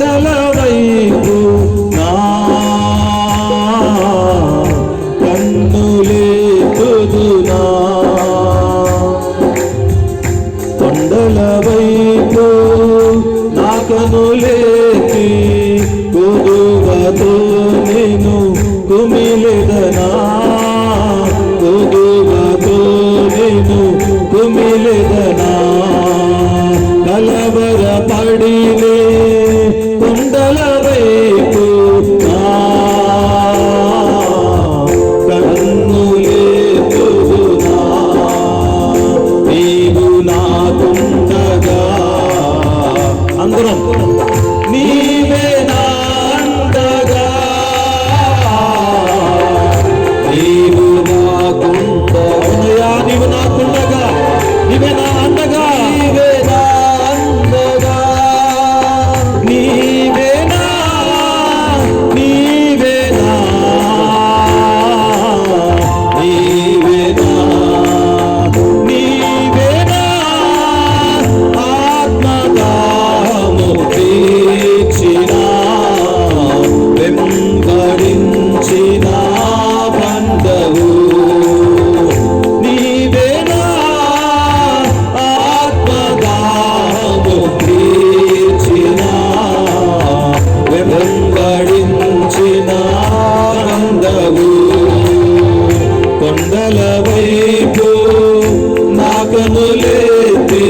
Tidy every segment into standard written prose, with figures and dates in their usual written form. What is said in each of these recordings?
కొండల వైపు నా కన్నులేతుదునా, కొండల వైపు నా కన్నులేతి కొదువతో నేను కుమిలెదనా, కొదువతో నేను కుమిలెదనా. కలవరపడిలే కొండల వైపు నా కన్నులేతుదునా, నీవు నాకుండగా. అందరం నీవే నా అండగా, నీవు నాకుండగా, నీవు నాకుండగా, నీవే నా అండగా, నీవే నా అండగా, నీవే నా, నీవే నా, నీవే నా, నీవే నా ఆత్మదాము తీర్చిన వెంబడించిన బంధవు, నీవే నా ఆత్మదాము తీర్చిన వెంబడించిన బంధవు. కొండల వైపు నా కన్నులెత్తి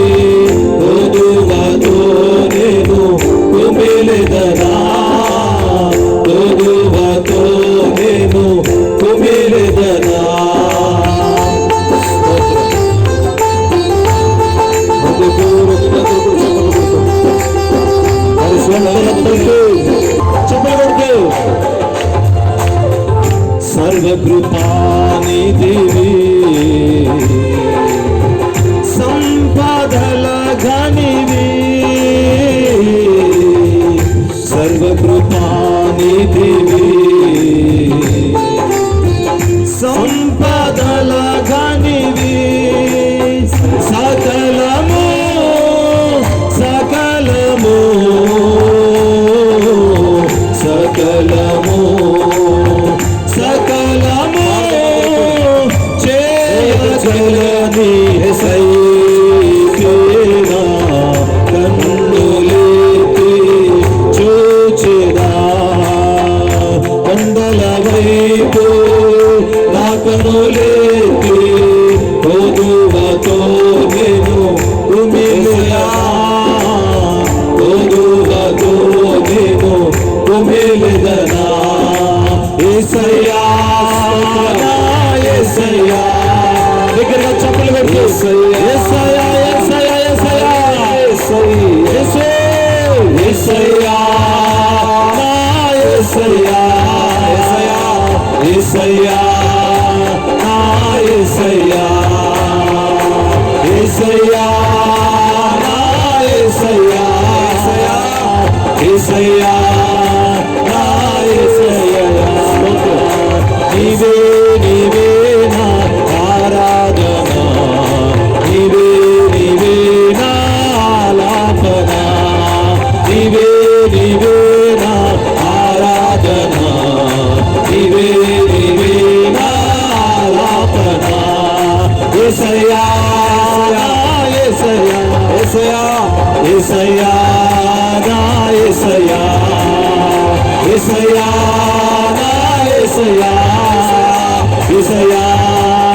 కొదువతో నేను కుమిలెదనా, కొదువతో నేను కుమిలెదనా. చెప్పబడుతూ సర్వకృపానిధివి, సంపదల ఘనివి, సర్వకృపానిధివి, సంపదల ఘనివి, సకలము సకలము సకలము సకలము చేయగలని సైకేనా, కన్నులెత్తి చూచెదా. కొండల వైపు నా కన్నులెత్తి కొదువతో నేను కుమిలెదనా, కొదువతో నేను కుమిలెదనా. యేసయ్యా నా యేసయ్యా, దగ్గరగా చప్పట్లు కొట్టు. యేసయ్యా యేసయ్యా యేసయ్యా యేసయ్యా యేసయ్యా నా యేసయ్యా, యేసయ్యా నా యేసయ్యా, యేసయ్యా నా యేసయ్యా, యేసయ్యా నా యేసయ్యా. నీవే నీవే నా ఆరాధన, నీవే నీవే నా ఆలాపన, నీవే నీవే నా ఆరాధన, నీవే నీవే నా ఆలాపన. యేసయ్యా యేసయ్యా యేసయ్యా యేసయ్యా నా యేసయ్యా, యేసయ్యా నా యేసయ్యా, యేసయ్యా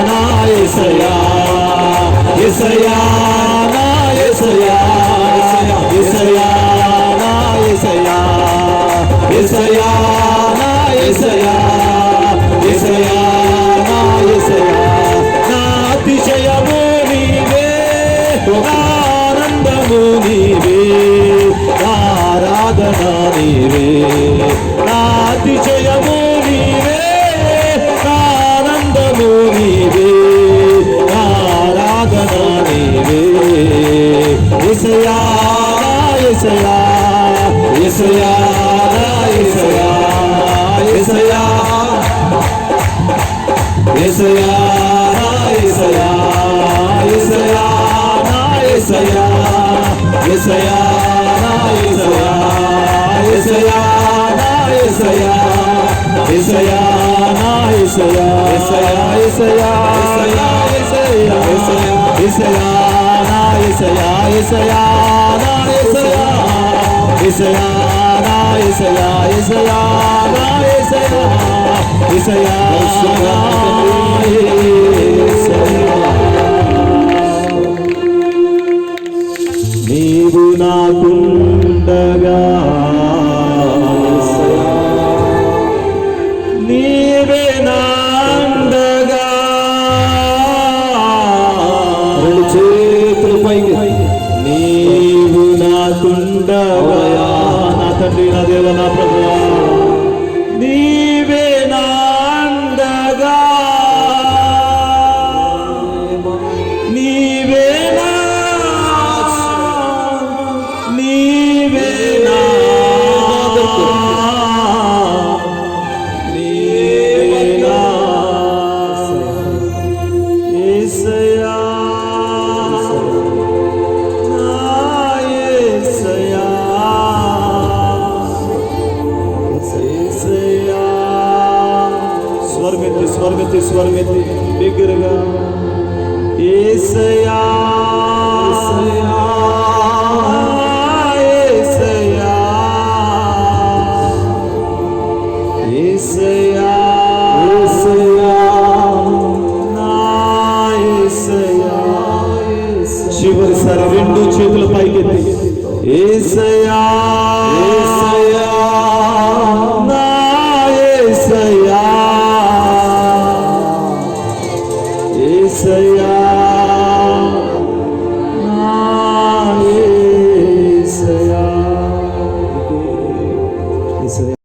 నా యేసయ్యా, యేసయ్యా నా యేసయ్యా, యేసయ్యా నా యేసయ్యా, యేసయ్యా నా యేసయ్యా, యేసయ్యా నా యేసయ్యా. నా అతిశయము నీవే, నా ఆనందము నీవే, నా ఆరాధన నీవే. నా అతిశయము నీవే, నా ఆనందము నీవే, నా ఆరాధన నీవే. యేసయ్యా యేసయ్యా యేసయ్యా యేసయ్యా యేసయ్యా యేసయ్యా యేసయ్యా యేసయ్యా యేసయ్యా యేసయ్యా యేసయ్యా యేసయ్యా యేసయ్యా యేసయ్యా యేసయ్యా యేసయ్యా నా యేసయ్యా యేసయ్యా నా యేసయ్యా యేసయ్యా నా యేసయ్యా యేసయ్యా నా యేసయ్యా యేసయ్యా నా యేసయ్యా నీవు నాకుండగా నీవే నాండగా రెండు చేతులు పైకి నీవు నాకుండగా నా తండ్రి నా దేవ నా ప్రభువా నీవే నాండగా నీవే స్వర్గతి బిగ్గరగా యేసయ్యా యేసయ్యా యేసయ్యా యేసయ్యా నా యేసయ్యా చివరిసారి రెండు చేతుల పైకెత్తి యేసయ్యా యేసయ్యా నా యేసయ్యా యేసయ్యా నా యేసయ్యా